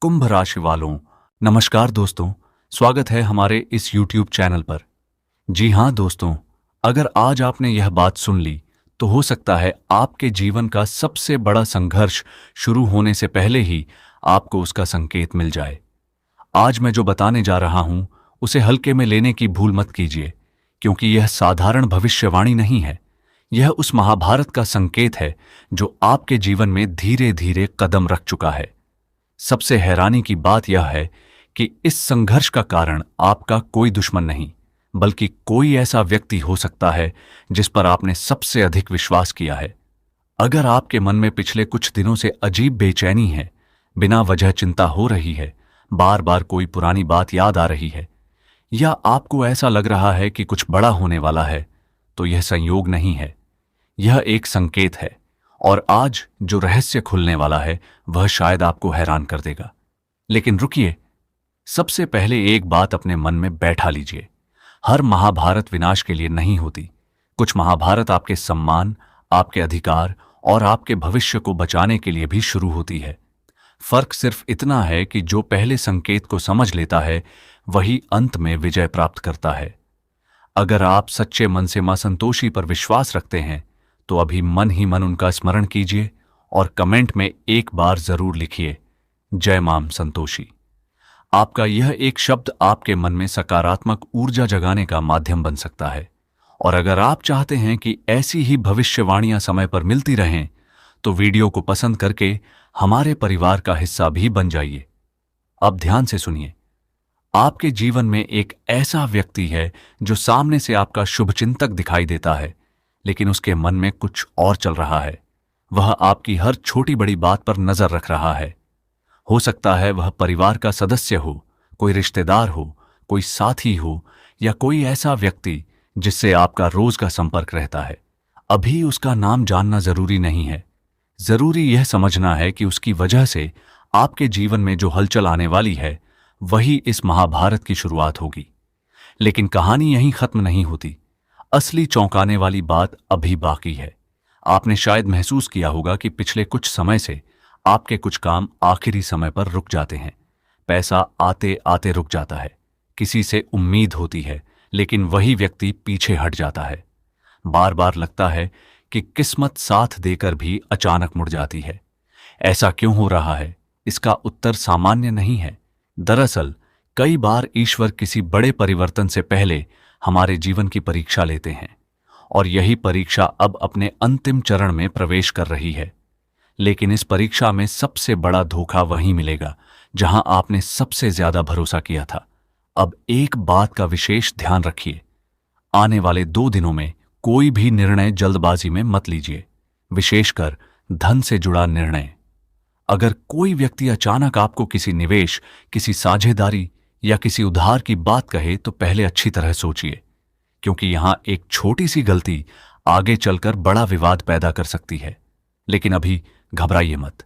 कुंभ राशि वालों, नमस्कार दोस्तों। स्वागत है हमारे इस YouTube चैनल पर। जी हाँ दोस्तों, अगर आज आपने यह बात सुन ली तो हो सकता है आपके जीवन का सबसे बड़ा संघर्ष शुरू होने से पहले ही आपको उसका संकेत मिल जाए। आज मैं जो बताने जा रहा हूं उसे हल्के में लेने की भूल मत कीजिए, क्योंकि यह साधारण भविष्यवाणी नहीं है। यह उस महाभारत का संकेत है जो आपके जीवन में धीरे धीरे कदम रख चुका है। सबसे हैरानी की बात यह है कि इस संघर्ष का कारण आपका कोई दुश्मन नहीं, बल्कि कोई ऐसा व्यक्ति हो सकता है जिस पर आपने सबसे अधिक विश्वास किया है। अगर आपके मन में पिछले कुछ दिनों से अजीब बेचैनी है, बिना वजह चिंता हो रही है, बार बार कोई पुरानी बात याद आ रही है, या आपको ऐसा लग रहा है कि कुछ बड़ा होने वाला है, तो यह संयोग नहीं है, यह एक संकेत है। और आज जो रहस्य खुलने वाला है वह शायद आपको हैरान कर देगा। लेकिन रुकिए, सबसे पहले एक बात अपने मन में बैठा लीजिए। हर महाभारत विनाश के लिए नहीं होती। कुछ महाभारत आपके सम्मान, आपके अधिकार और आपके भविष्य को बचाने के लिए भी शुरू होती है। फर्क सिर्फ इतना है कि जो पहले संकेत को समझ लेता है वही अंत में विजय प्राप्त करता है। अगर आप सच्चे मन से मां संतोषी पर विश्वास रखते हैं तो अभी मन ही मन उनका स्मरण कीजिए और कमेंट में एक बार जरूर लिखिए, जय मां संतोषी। आपका यह एक शब्द आपके मन में सकारात्मक ऊर्जा जगाने का माध्यम बन सकता है। और अगर आप चाहते हैं कि ऐसी ही भविष्यवाणियां समय पर मिलती रहें तो वीडियो को पसंद करके हमारे परिवार का हिस्सा भी बन जाइए। अब ध्यान से सुनिए। आपके जीवन में एक ऐसा व्यक्ति है जो सामने से आपका शुभचिंतक दिखाई देता है, लेकिन उसके मन में कुछ और चल रहा है। वह आपकी हर छोटी बड़ी बात पर नजर रख रहा है। हो सकता है वह परिवार का सदस्य हो, कोई रिश्तेदार हो, कोई साथी हो, या कोई ऐसा व्यक्ति जिससे आपका रोज का संपर्क रहता है। अभी उसका नाम जानना जरूरी नहीं है। जरूरी यह समझना है कि उसकी वजह से आपके जीवन में जो हलचल आने वाली है वही इस महाभारत की शुरुआत होगी। लेकिन कहानी यहीं खत्म नहीं होती। असली चौंकाने वाली बात अभी बाकी है। आपने शायद महसूस किया होगा कि पिछले कुछ समय से आपके कुछ काम आखिरी समय पर रुक जाते हैं। पैसा आते आते रुक जाता है। किसी से उम्मीद होती है, लेकिन वही व्यक्ति पीछे हट जाता है। बार बार लगता है कि किस्मत साथ देकर भी अचानक मुड़ जाती है। ऐसा क्यों हो रहा है? इसका उत्तर सामान्य नहीं है। दरअसल कई बार ईश्वर किसी बड़े परिवर्तन से पहले हमारे जीवन की परीक्षा लेते हैं, और यही परीक्षा अब अपने अंतिम चरण में प्रवेश कर रही है। लेकिन इस परीक्षा में सबसे बड़ा धोखा वहीं मिलेगा जहां आपने सबसे ज्यादा भरोसा किया था। अब एक बात का विशेष ध्यान रखिए। आने वाले 2 दिनों में कोई भी निर्णय जल्दबाजी में मत लीजिए, विशेषकर धन से जुड़ा निर्णय। अगर कोई व्यक्ति अचानक आपको किसी निवेश, किसी साझेदारी या किसी उधार की बात कहे तो पहले अच्छी तरह सोचिए, क्योंकि यहां एक छोटी सी गलती आगे चलकर बड़ा विवाद पैदा कर सकती है। लेकिन अभी घबराइए मत,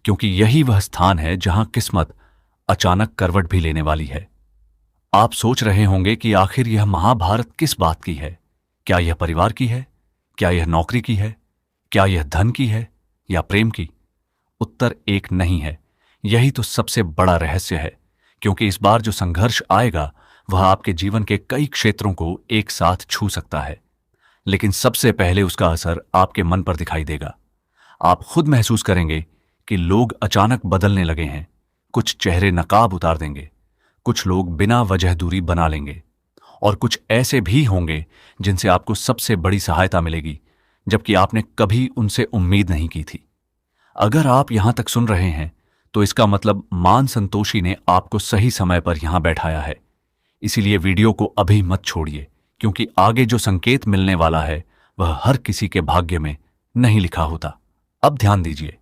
क्योंकि यही वह स्थान है जहां किस्मत अचानक करवट भी लेने वाली है। आप सोच रहे होंगे कि आखिर यह महाभारत किस बात की है? क्या यह परिवार की है? क्या यह नौकरी की है? क्या यह धन की है या प्रेम की? उत्तर एक नहीं है। यही तो सबसे बड़ा रहस्य है, क्योंकि इस बार जो संघर्ष आएगा वह आपके जीवन के कई क्षेत्रों को एक साथ छू सकता है। लेकिन सबसे पहले उसका असर आपके मन पर दिखाई देगा। आप खुद महसूस करेंगे कि लोग अचानक बदलने लगे हैं। कुछ चेहरे नकाब उतार देंगे, कुछ लोग बिना वजह दूरी बना लेंगे, और कुछ ऐसे भी होंगे जिनसे आपको सबसे बड़ी सहायता मिलेगी, जबकि आपने कभी उनसे उम्मीद नहीं की थी। अगर आप यहां तक सुन रहे हैं तो इसका मतलब मां संतोषी ने आपको सही समय पर यहां बैठाया है। इसीलिए वीडियो को अभी मत छोड़िए, क्योंकि आगे जो संकेत मिलने वाला है वह हर किसी के भाग्य में नहीं लिखा होता। अब ध्यान दीजिए।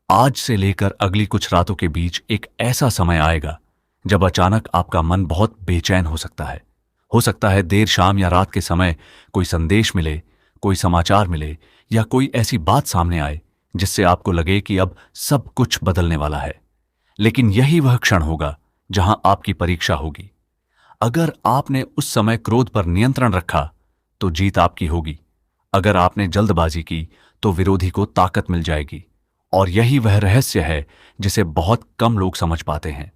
आज से लेकर अगली कुछ रातों के बीच एक ऐसा समय आएगा जब अचानक आपका मन बहुत बेचैन हो सकता है। हो सकता है देर शाम या रात के समय कोई संदेश मिले, कोई समाचार मिले, या कोई ऐसी बात सामने आए जिससे आपको लगे कि अब सब कुछ बदलने वाला है। लेकिन यही वह क्षण होगा जहां आपकी परीक्षा होगी। अगर आपने उस समय क्रोध पर नियंत्रण रखा तो जीत आपकी होगी। अगर आपने जल्दबाजी की तो विरोधी को ताकत मिल जाएगी। और यही वह रहस्य है जिसे बहुत कम लोग समझ पाते हैं।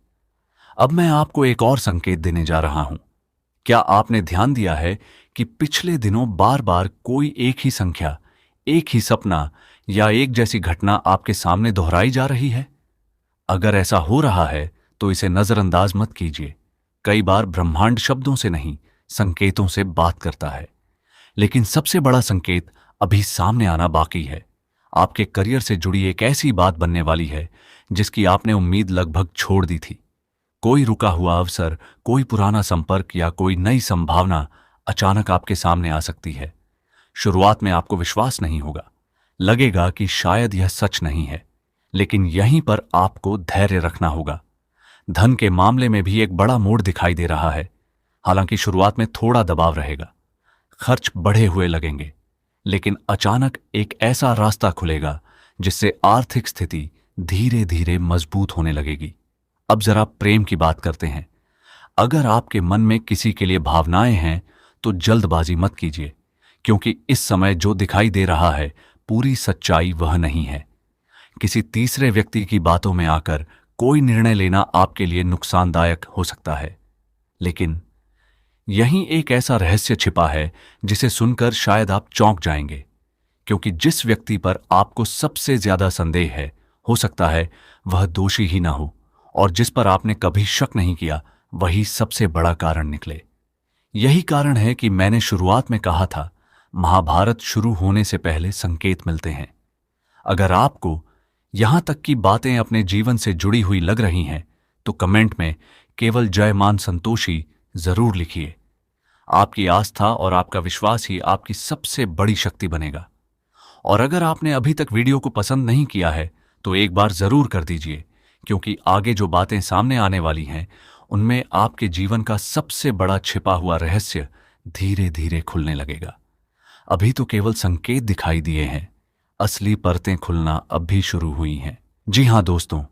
अब मैं आपको एक और संकेत देने जा रहा हूं। क्या आपने ध्यान दिया है कि पिछले दिनों बार बार कोई एक ही संख्या, एक ही सपना या एक जैसी घटना आपके सामने दोहराई जा रही है? अगर ऐसा हो रहा है तो इसे नजरअंदाज मत कीजिए। कई बार ब्रह्मांड शब्दों से नहीं, संकेतों से बात करता है। लेकिन सबसे बड़ा संकेत अभी सामने आना बाकी है। आपके करियर से जुड़ी एक ऐसी बात बनने वाली है जिसकी आपने उम्मीद लगभग छोड़ दी थी। कोई रुका हुआ अवसर, कोई पुराना संपर्क या कोई नई संभावना अचानक आपके सामने आ सकती है। शुरुआत में आपको विश्वास नहीं होगा, लगेगा कि शायद यह सच नहीं है, लेकिन यहीं पर आपको धैर्य रखना होगा। धन के मामले में भी एक बड़ा मोड़ दिखाई दे रहा है। हालांकि शुरुआत में थोड़ा दबाव रहेगा, खर्च बढ़े हुए लगेंगे, लेकिन अचानक एक ऐसा रास्ता खुलेगा जिससे आर्थिक स्थिति धीरे धीरे मजबूत होने लगेगी। अब जरा प्रेम की बात करते हैं। अगर आपके मन में किसी के लिए भावनाएं हैं तो जल्दबाजी मत कीजिए, क्योंकि इस समय जो दिखाई दे रहा है पूरी सच्चाई वह नहीं है। किसी तीसरे व्यक्ति की बातों में आकर कोई निर्णय लेना आपके लिए नुकसानदायक हो सकता है। लेकिन यहीं एक ऐसा रहस्य छिपा है जिसे सुनकर शायद आप चौंक जाएंगे, क्योंकि जिस व्यक्ति पर आपको सबसे ज्यादा संदेह है, हो सकता है वह दोषी ही ना हो, और जिस पर आपने कभी शक नहीं किया वही सबसे बड़ा कारण निकले। यही कारण है कि मैंने शुरुआत में कहा था, महाभारत शुरू होने से पहले संकेत मिलते हैं। अगर आपको यहां तक की बातें अपने जीवन से जुड़ी हुई लग रही हैं तो कमेंट में केवल जयमान संतोषी जरूर लिखिए। आपकी आस्था और आपका विश्वास ही आपकी सबसे बड़ी शक्ति बनेगा। और अगर आपने अभी तक वीडियो को पसंद नहीं किया है तो एक बार जरूर कर दीजिए, क्योंकि आगे जो बातें सामने आने वाली हैं उनमें आपके जीवन का सबसे बड़ा छिपा हुआ रहस्य धीरे धीरे खुलने लगेगा। अभी तो केवल संकेत दिखाई दिए हैं, असली परतें खुलना अब भी शुरू हुई हैं। जी हां दोस्तों,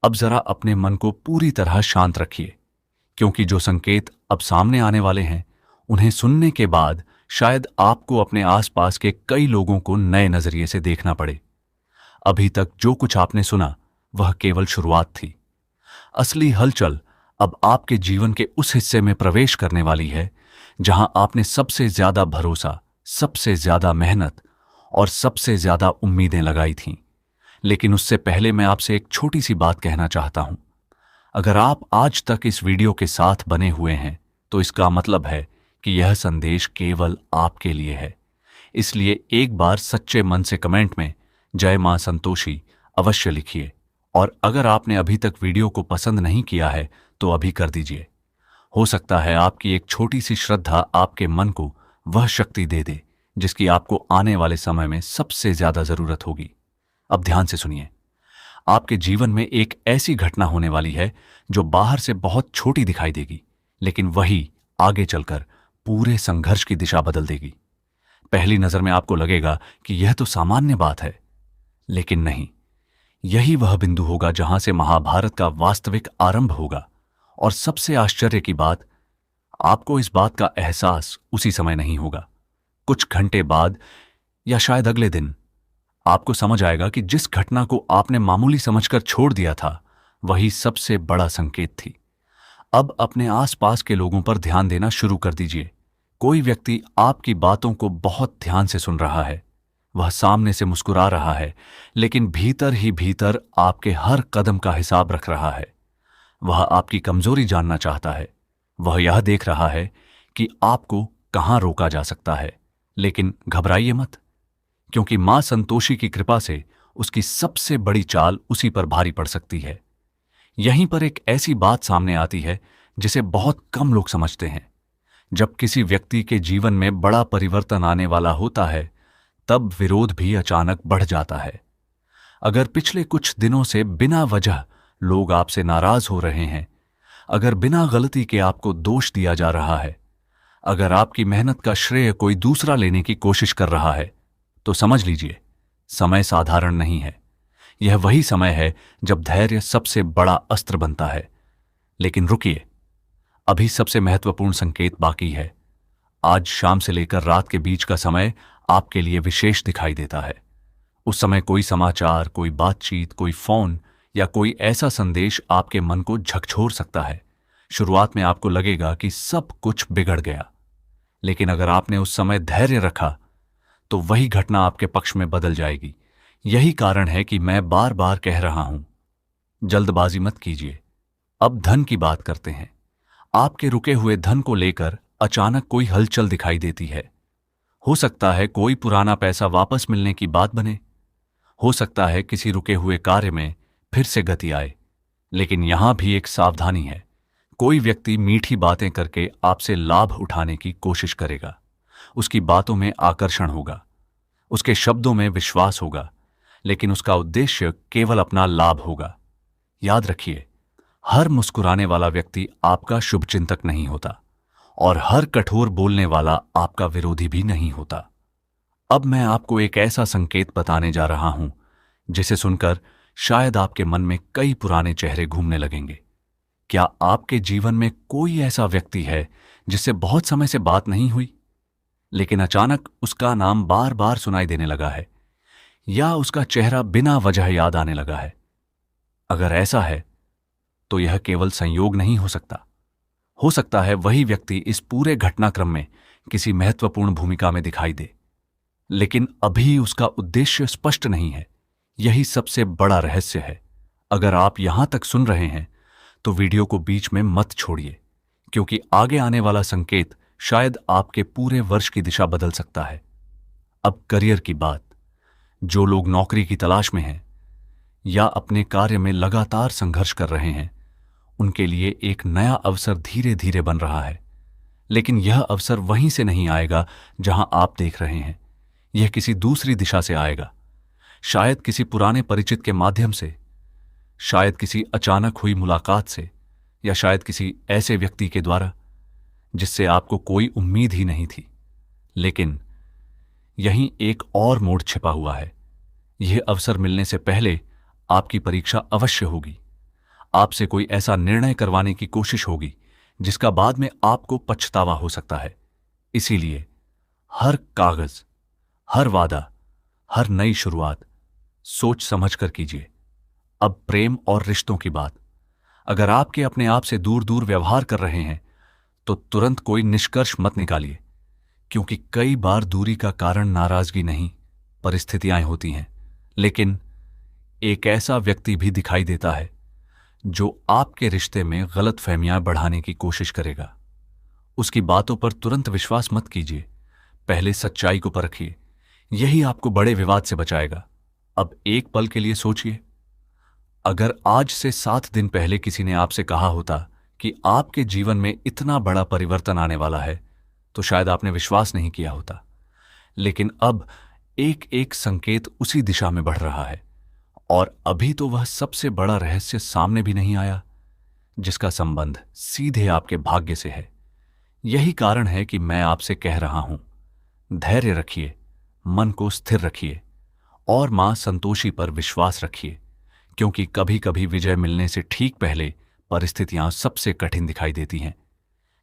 अब जरा अपने मन को पूरी तरह शांत रखिए, क्योंकि जो संकेत अब सामने आने वाले हैं उन्हें सुनने के बाद शायद आपको अपने आसपास के कई लोगों को नए नजरिए से देखना पड़े। अभी तक जो कुछ आपने सुना वह केवल शुरुआत थी। असली हलचल अब आपके जीवन के उस हिस्से में प्रवेश करने वाली है जहां आपने सबसे ज्यादा भरोसा, सबसे ज्यादा मेहनत और सबसे ज्यादा उम्मीदें लगाई थीं। लेकिन उससे पहले मैं आपसे एक छोटी सी बात कहना चाहता हूं। अगर आप आज तक इस वीडियो के साथ बने हुए हैं तो इसका मतलब है कि यह संदेश केवल आपके लिए है। इसलिए एक बार सच्चे मन से कमेंट में जय मां संतोषी अवश्य लिखिए। और अगर आपने अभी तक वीडियो को पसंद नहीं किया है तो अभी कर दीजिए। हो सकता है आपकी एक छोटी सी श्रद्धा आपके मन को वह शक्ति दे दे जिसकी आपको आने वाले समय में सबसे ज्यादा जरूरत होगी। अब ध्यान से सुनिए। आपके जीवन में एक ऐसी घटना होने वाली है जो बाहर से बहुत छोटी दिखाई देगी, लेकिन वही आगे चलकर पूरे संघर्ष की दिशा बदल देगी। पहली नजर में आपको लगेगा कि यह तो सामान्य बात है, लेकिन नहीं, यही वह बिंदु होगा जहां से महाभारत का वास्तविक आरंभ होगा। और सबसे आश्चर्य की बात, आपको इस बात का एहसास उसी समय नहीं होगा। कुछ घंटे बाद या शायद अगले दिन आपको समझ आएगा कि जिस घटना को आपने मामूली समझकर छोड़ दिया था वही सबसे बड़ा संकेत थी। अब अपने आसपास के लोगों पर ध्यान देना शुरू कर दीजिए। कोई व्यक्ति आपकी बातों को बहुत ध्यान से सुन रहा है, वह सामने से मुस्कुरा रहा है, लेकिन भीतर ही भीतर आपके हर कदम का हिसाब रख रहा है। वह आपकी कमजोरी जानना चाहता है। वह यह देख रहा है कि आपको कहां रोका जा सकता है। लेकिन घबराइए मत, क्योंकि मां संतोषी की कृपा से उसकी सबसे बड़ी चाल उसी पर भारी पड़ सकती है। यहीं पर एक ऐसी बात सामने आती है जिसे बहुत कम लोग समझते हैं। जब किसी व्यक्ति के जीवन में बड़ा परिवर्तन आने वाला होता है तब विरोध भी अचानक बढ़ जाता है। अगर पिछले कुछ दिनों से बिना वजह लोग आपसे नाराज हो रहे हैं, अगर बिना गलती के आपको दोष दिया जा रहा है, अगर आपकी मेहनत का श्रेय कोई दूसरा लेने की कोशिश कर रहा है, तो समझ लीजिए समय साधारण नहीं है। यह वही समय है जब धैर्य सबसे बड़ा अस्त्र बनता है। लेकिन रुकिए, अभी सबसे महत्वपूर्ण संकेत बाकी है। आज शाम से लेकर रात के बीच का समय आपके लिए विशेष दिखाई देता है। उस समय कोई समाचार, कोई बातचीत, कोई फोन या कोई ऐसा संदेश आपके मन को झकझोर सकता है। शुरुआत में आपको लगेगा कि सब कुछ बिगड़ गया, लेकिन अगर आपने उस समय धैर्य रखा तो वही घटना आपके पक्ष में बदल जाएगी। यही कारण है कि मैं बार बार कह रहा हूं, जल्दबाजी मत कीजिए। अब धन की बात करते हैं। आपके रुके हुए धन को लेकर अचानक कोई हलचल दिखाई देती है। हो सकता है कोई पुराना पैसा वापस मिलने की बात बने, हो सकता है किसी रुके हुए कार्य में फिर से गति आए। लेकिन यहां भी एक सावधानी है। कोई व्यक्ति मीठी बातें करके आपसे लाभ उठाने की कोशिश करेगा। उसकी बातों में आकर्षण होगा, उसके शब्दों में विश्वास होगा, लेकिन उसका उद्देश्य केवल अपना लाभ होगा। याद रखिए, हर मुस्कुराने वाला व्यक्ति आपका शुभचिंतक नहीं होता और हर कठोर बोलने वाला आपका विरोधी भी नहीं होता। अब मैं आपको एक ऐसा संकेत बताने जा रहा हूं जिसे सुनकर शायद आपके मन में कई पुराने चेहरे घूमने लगेंगे। क्या आपके जीवन में कोई ऐसा व्यक्ति है जिससे बहुत समय से बात नहीं हुई, लेकिन अचानक उसका नाम बार बार सुनाई देने लगा है, या उसका चेहरा बिना वजह याद आने लगा है? अगर ऐसा है तो यह केवल संयोग नहीं हो सकता है वही व्यक्ति इस पूरे घटनाक्रम में किसी महत्वपूर्ण भूमिका में दिखाई दे, लेकिन अभी उसका उद्देश्य स्पष्ट नहीं है। यही सबसे बड़ा रहस्य है। अगर आप यहां तक सुन रहे हैं तो वीडियो को बीच में मत छोड़िए, क्योंकि आगे आने वाला संकेत शायद आपके पूरे वर्ष की दिशा बदल सकता है। अब करियर की बात। जो लोग नौकरी की तलाश में हैं या अपने कार्य में लगातार संघर्ष कर रहे हैं, उनके लिए एक नया अवसर धीरे धीरे बन रहा है। लेकिन यह अवसर वहीं से नहीं आएगा जहां आप देख रहे हैं। यह किसी दूसरी दिशा से आएगा। शायद किसी पुराने परिचित के माध्यम से, शायद किसी अचानक हुई मुलाकात से, या शायद किसी ऐसे व्यक्ति के द्वारा जिससे आपको कोई उम्मीद ही नहीं थी। लेकिन यहीं एक और मोड़ छिपा हुआ है। यह अवसर मिलने से पहले आपकी परीक्षा अवश्य होगी। आपसे कोई ऐसा निर्णय करवाने की कोशिश होगी जिसका बाद में आपको पछतावा हो सकता है। इसीलिए हर कागज, हर वादा, हर नई शुरुआत सोच समझ कर कीजिए। अब प्रेम और रिश्तों की बात। अगर आपके अपने आप से दूर दूर व्यवहार कर रहे हैं तो तुरंत कोई निष्कर्ष मत निकालिए, क्योंकि कई बार दूरी का कारण नाराजगी नहीं, परिस्थितियां होती हैं। लेकिन एक ऐसा व्यक्ति भी दिखाई देता है जो आपके रिश्ते में गलतफहमियां बढ़ाने की कोशिश करेगा। उसकी बातों पर तुरंत विश्वास मत कीजिए, पहले सच्चाई को परखिए। यही आपको बड़े विवाद से बचाएगा। अब एक पल के लिए सोचिए, अगर आज से 7 दिन पहले किसी ने आपसे कहा होता कि आपके जीवन में इतना बड़ा परिवर्तन आने वाला है, तो शायद आपने विश्वास नहीं किया होता। लेकिन अब एक एक संकेत उसी दिशा में बढ़ रहा है, और अभी तो वह सबसे बड़ा रहस्य सामने भी नहीं आया, जिसका संबंध सीधे आपके भाग्य से है। यही कारण है कि मैं आपसे कह रहा हूं, धैर्य रखिए, मन को स्थिर रखिए और मां संतोषी पर विश्वास रखिए, क्योंकि कभी कभी विजय मिलने से ठीक पहले परिस्थितियां सबसे कठिन दिखाई देती हैं।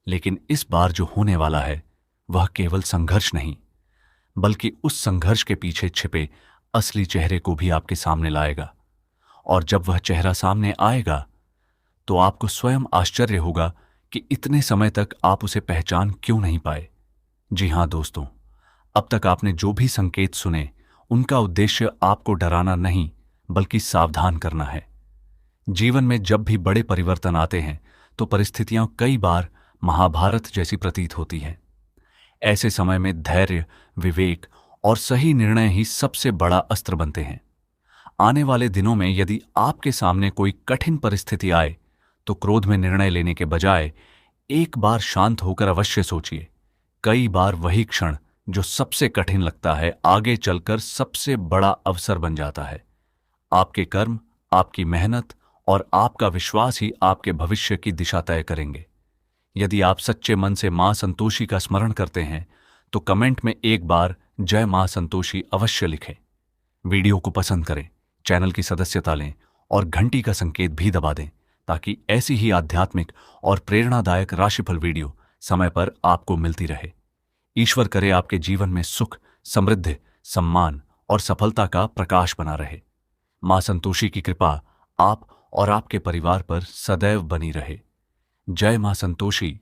लेकिन इस बार जो होने वाला है वह केवल संघर्ष नहीं, बल्कि उस संघर्ष के पीछे छिपे असली चेहरे को भी आपके सामने लाएगा। और जब वह चेहरा सामने आएगा तो आपको स्वयं आश्चर्य होगा कि इतने समय तक आप उसे पहचान क्यों नहीं पाए। जी हां दोस्तों, अब तक आपने जो भी संकेत सुने, उनका उद्देश्य आपको डराना नहीं, बल्कि सावधान करना है। जीवन में जब भी बड़े परिवर्तन आते हैं तो परिस्थितियां कई बार महाभारत जैसी प्रतीत होती हैं। ऐसे समय में धैर्य, विवेक और सही निर्णय ही सबसे बड़ा अस्त्र बनते हैं। आने वाले दिनों में यदि आपके सामने कोई कठिन परिस्थिति आए तो क्रोध में निर्णय लेने के बजाय एक बार शांत होकर अवश्य सोचिए। कई बार वही क्षण जो सबसे कठिन लगता है आगे चलकर सबसे बड़ा अवसर बन जाता है। आपके कर्म, आपकी मेहनत और आपका विश्वास ही आपके भविष्य की दिशा तय करेंगे। यदि आप सच्चे मन से मां संतोषी का स्मरण करते हैं तो कमेंट में एक बार जय मां संतोषी अवश्य लिखें। वीडियो को पसंद करें, चैनल की सदस्यता लें और घंटी का संकेत भी दबा दें, ताकि ऐसी ही आध्यात्मिक और प्रेरणादायक राशिफल वीडियो समय पर आपको मिलती रहे। ईश्वर करे आपके जीवन में सुख, समृद्धि, सम्मान और सफलता का प्रकाश बना रहे। मां संतोषी की कृपा आप और आपके परिवार पर सदैव बनी रहे। जय मां संतोषी।